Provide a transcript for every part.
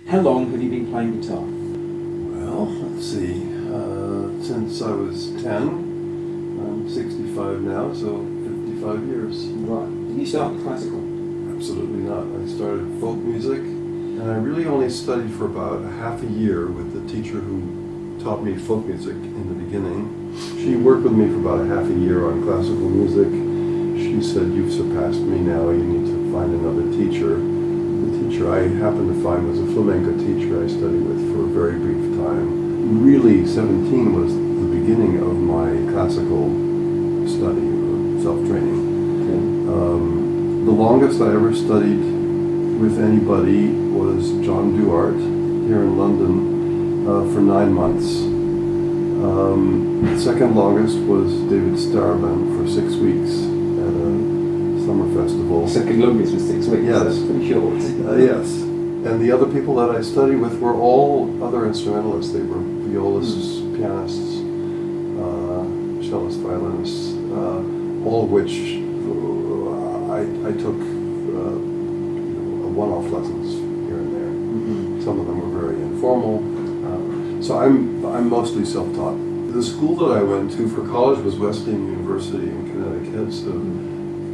How long have you been playing guitar? Well, let's see, since I was 10, I'm 65 now, so 55 years. Right. Did you start classical? Absolutely not. I started folk music, and I really only studied for about a half a year with the teacher who taught me folk music in the beginning. She worked with me for about a half a year on classical music. She said, "You've surpassed me now, you need to find another teacher." The teacher I happened to find was a flamenco teacher I studied with for a very brief time. Really, 17 was the beginning of my classical study, self-training. Okay. The longest I ever studied with anybody was John Duart here in London for 9 months. The second longest was David Starban for 6 weeks at a summer festival. Second longest was 6 weeks. Yes. That's pretty short. Yes. And the other people that I studied with were all other instrumentalists. They were violists, pianists, cellists, violinists, all of which I took one-off lessons here and there. Mm-hmm. Some of them were very informal. So I'm mostly self-taught. The school that I went to for college was Wesleyan University in Connecticut. It's a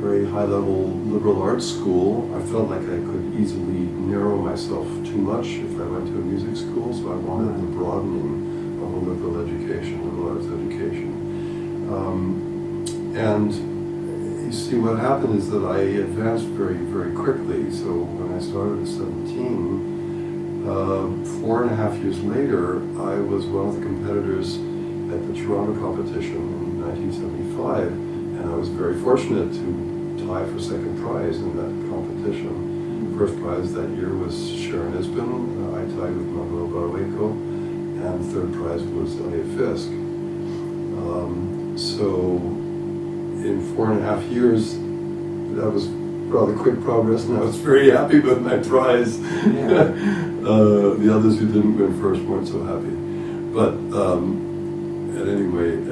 very high-level liberal arts school. I felt like I could easily narrow myself too much if I went to a music school, so I wanted the broadening of a liberal education, liberal arts education. And you see, what happened is that I advanced very, very quickly. So when I started at 17, 4.5 years later, I was one of the competitors at the Toronto competition in 1975, and I was very fortunate to tie for second prize in that competition. First prize that year was Sharon Isbin. I tied with Manuel Barueco, and third prize was Elliot Fisk. So in 4.5 years, that was rather quick progress, and I was very happy with my prize. Yeah. The others who didn't win first weren't so happy. But at any rate,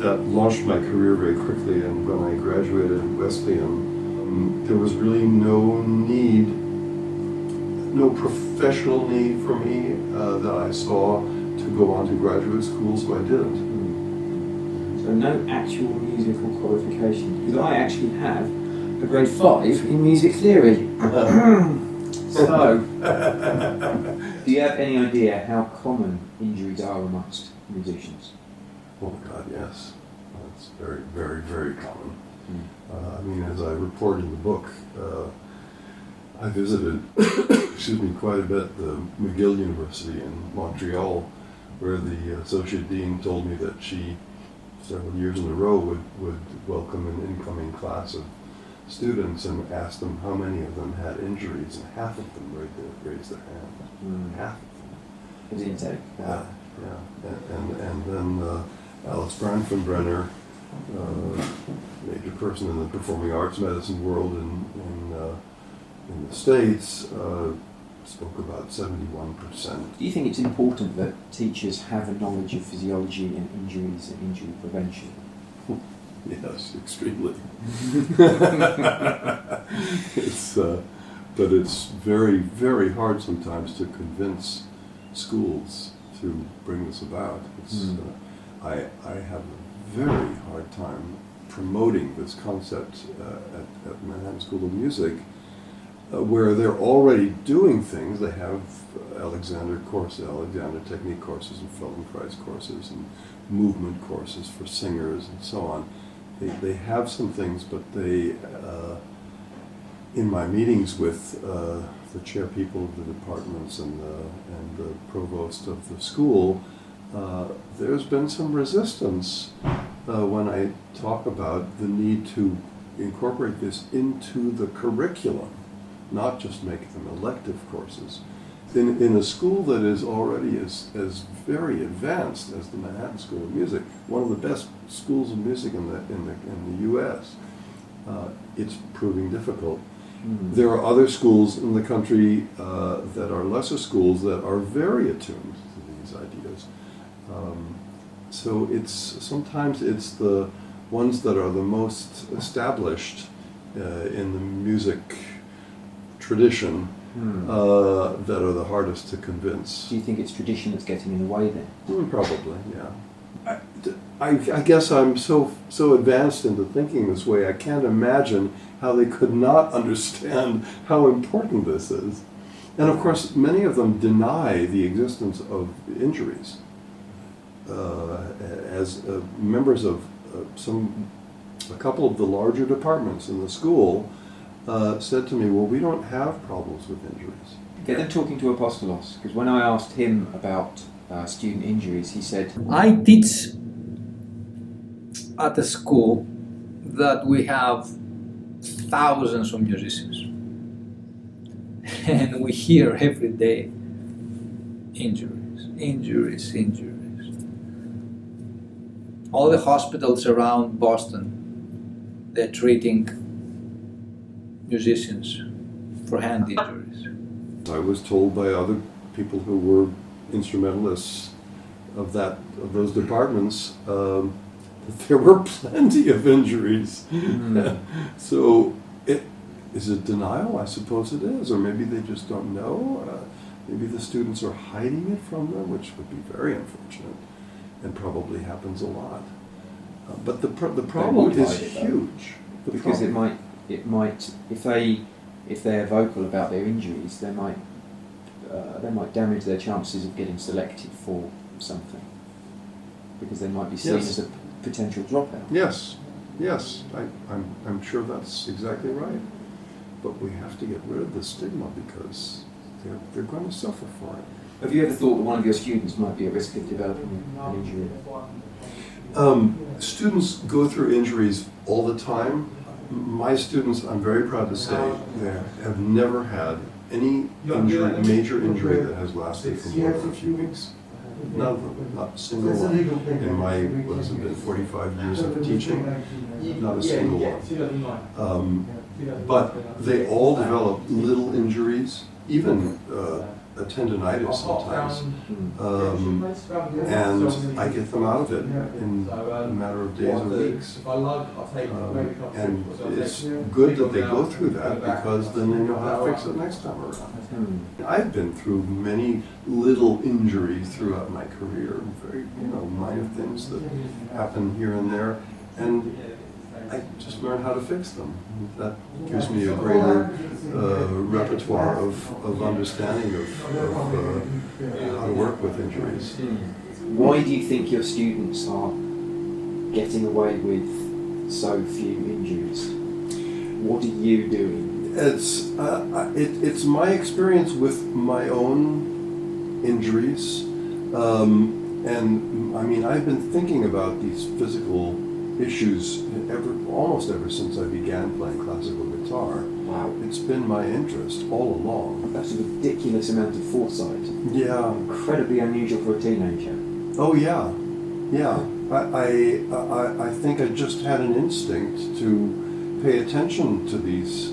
that launched my career very quickly, and when I graduated at Wesleyan, there was really no professional need for me that I saw to go on to graduate school, so I didn't. So no actual musical qualification, because I actually have a grade 5 in music theory. So, do you have any idea how common injuries are amongst musicians? Oh God, yes. It's very, very, very common. I mean, as I report in the book, I visited, quite a bit the McGill University in Montreal, where the associate dean told me that she, several years in a row, would welcome an incoming class of students and ask them how many of them had injuries, and half of them raised their hand. Half of them. As intake. Yeah. And then Alice Branfenbrenner, major person in the performing arts medicine world in the States, spoke about 71%. Do you think it's important that teachers have a knowledge of physiology and injuries and injury prevention? Yes, extremely. But it's very, very hard sometimes to convince schools to bring this about. I have a very hard time promoting this concept at Manhattan School of Music, where they're already doing things. They have Alexander technique courses and Feldenkrais courses and movement courses for singers and so on. They have some things, but they, in my meetings with the chair people of the departments and the provost of the school, there's been some resistance when I talk about the need to incorporate this into the curriculum, not just make them elective courses. In a school that is already as very advanced as the Manhattan School of Music, one of the best schools of music in the U.S., it's proving difficult. There are other schools in the country that are lesser schools that are very attuned to these ideas. So sometimes it's the ones that are the most established in the music tradition that are the hardest to convince. Do you think it's tradition that's getting in the way then? Probably, yeah. I guess I'm so advanced into thinking this way, I can't imagine how they could not understand how important this is. And of course, many of them deny the existence of injuries. As members of a couple of the larger departments in the school said to me, well, we don't have problems with injuries. Get them talking to Apostolos, because when I asked him about student injuries, he said, I teach at a school that we have thousands of musicians. And we hear every day injuries. All the hospitals around Boston, they're treating musicians for hand injuries. I was told by other people who were instrumentalists of those departments that there were plenty of injuries. So is it denial? I suppose it is, or maybe they just don't know. Maybe the students are hiding it from them, which would be very unfortunate, and probably happens a lot. But the problem is huge. Because it might if they're vocal about their injuries, they might damage their chances of getting selected for something, because they might be seen as a potential dropout. Yes, I'm sure that's exactly right. But we have to get rid of the stigma because they're going to suffer for it. Have you ever thought that one of your students might be at risk of developing an injury? Students go through injuries all the time. My students, I'm very proud to say, they have never had any major injury that has lasted for more than a few weeks. None of them, not a single one. In my, what has it been, 45 years of teaching, not a single one. But they all develop little injuries, even a tendonitis sometimes, and I get them out of it in a matter of days or weeks. And it's good that they go through that, because then they know how to fix it next time around. I've been through many little injuries throughout my career, very minor things that happen here and there, and I just learned how to fix them. That gives me a greater repertoire of understanding of how to work with injuries. Why do you think your students are getting away with so few injuries? What are you doing? It's my experience with my own injuries, and I mean, I've been thinking about these physical issues almost ever since I began playing classical guitar. Wow. It's been my interest all along. That's a ridiculous amount of foresight. Yeah. Incredibly unusual for a teenager. Oh yeah. I think I just had an instinct to pay attention to these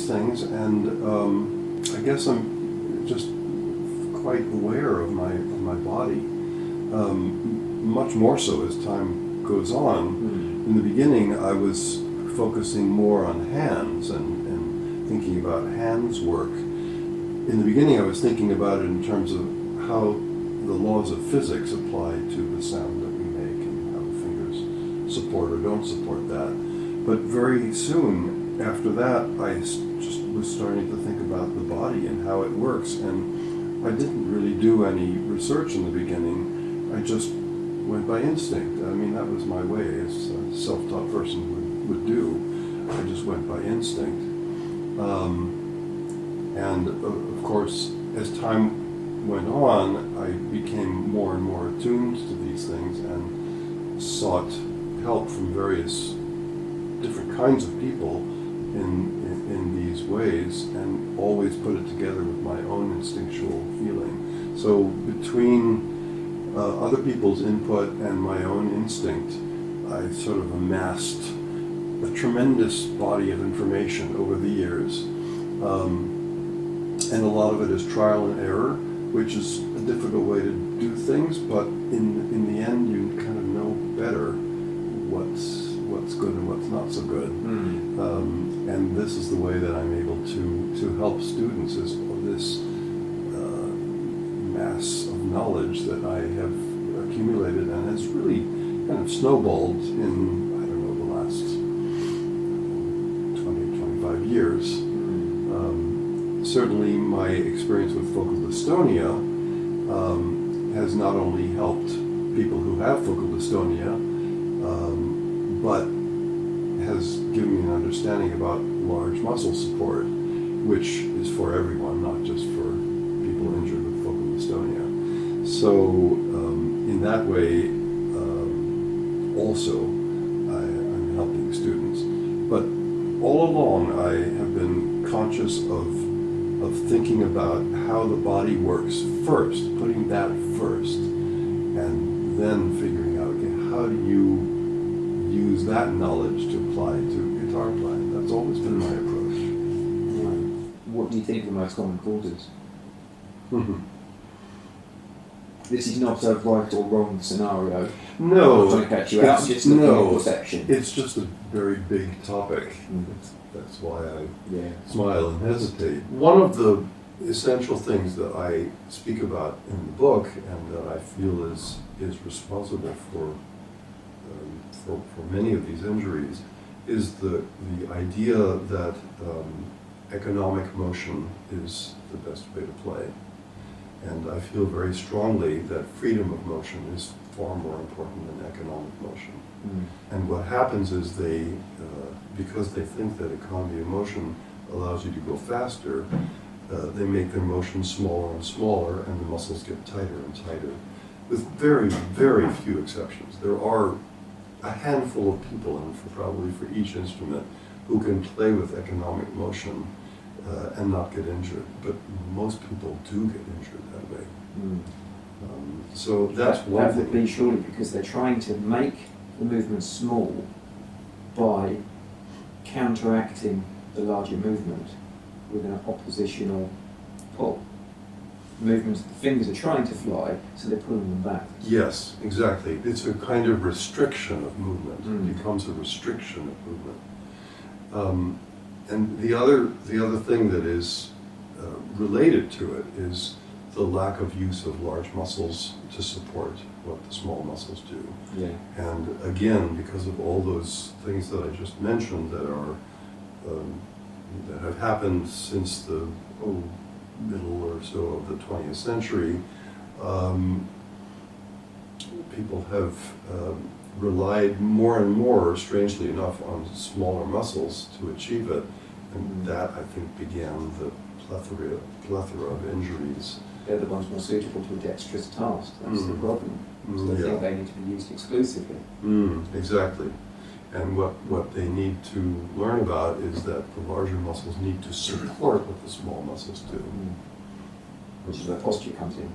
things, and I guess I'm just quite aware of my body. Much more so as time goes on. In the beginning, I was focusing more on hands and thinking about hands work. In the beginning, I was thinking about it in terms of how the laws of physics apply to the sound that we make and how the fingers support or don't support that. But very soon after that, I just was starting to think about the body and how it works. And I didn't really do any research in the beginning. I just went by instinct. I mean, that was my way, as a self-taught person would do. I just went by instinct. And of course, as time went on, I became more and more attuned to these things and sought help from various different kinds of people in these ways, and always put it together with my own instinctual feeling. So between other people's input and my own instinct, I sort of amassed a tremendous body of information over the years. And a lot of it is trial and error, which is a difficult way to do things, but in the end you kind of know better what's good and what's not so good. And this is the way that I'm able to help students, is this mass of knowledge that I have accumulated, and it's really kind of snowballed in, I don't know, the last 20, 25 years. Certainly my experience with focal dystonia has not only helped people who have focal dystonia, but has given me an understanding about large muscle support, which is for everyone, not just for people injured with focal dystonia. So in that way, also I'm helping students. But all along I have been conscious of thinking about how the body works first, putting that first, and then figuring out, okay, how do you use that knowledge to apply to guitar playing. That's always been my approach. Right. What do you think the most common causes? This is not a right or wrong scenario. No, I'm trying to catch you out. Just looking at perception. It's just a very big topic. That's why I smile and hesitate. One of the essential things that I speak about in the book, and that I feel is responsible for many of these injuries, is the idea that economic motion is the best way to play. And I feel very strongly that freedom of motion is far more important than economic motion. And what happens is because they think that economy of motion allows you to go faster, they make their motion smaller and smaller, and the muscles get tighter and tighter, with very, very few exceptions. There are a handful of people, and probably for each instrument, who can play with economic motion and not get injured. But most people do get injured that way. So that's one that thing. would be surely because they're trying to make the movement small by counteracting the larger movement with an oppositional pull. Movements, the fingers are trying to fly, so they're pulling them back. Yes, exactly. It's a kind of restriction of movement. It becomes a restriction of movement. And the other thing that is related to it is the lack of use of large muscles to support what the small muscles do. Yeah. And again, because of all those things that I just mentioned that are that have happened since the middle or so of the 20th century, people have relied more and more, strangely enough, on smaller muscles to achieve it. And that, I think, began the plethora of injuries. They're the ones more suitable to a dexterous task. That's the problem. So they think they need to be used exclusively. Exactly. And what they need to learn about is that the larger muscles need to support what the small muscles do. Which is where posture comes in.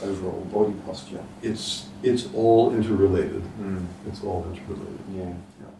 Overall body posture. It's all interrelated. It's all interrelated. Yeah. Yeah.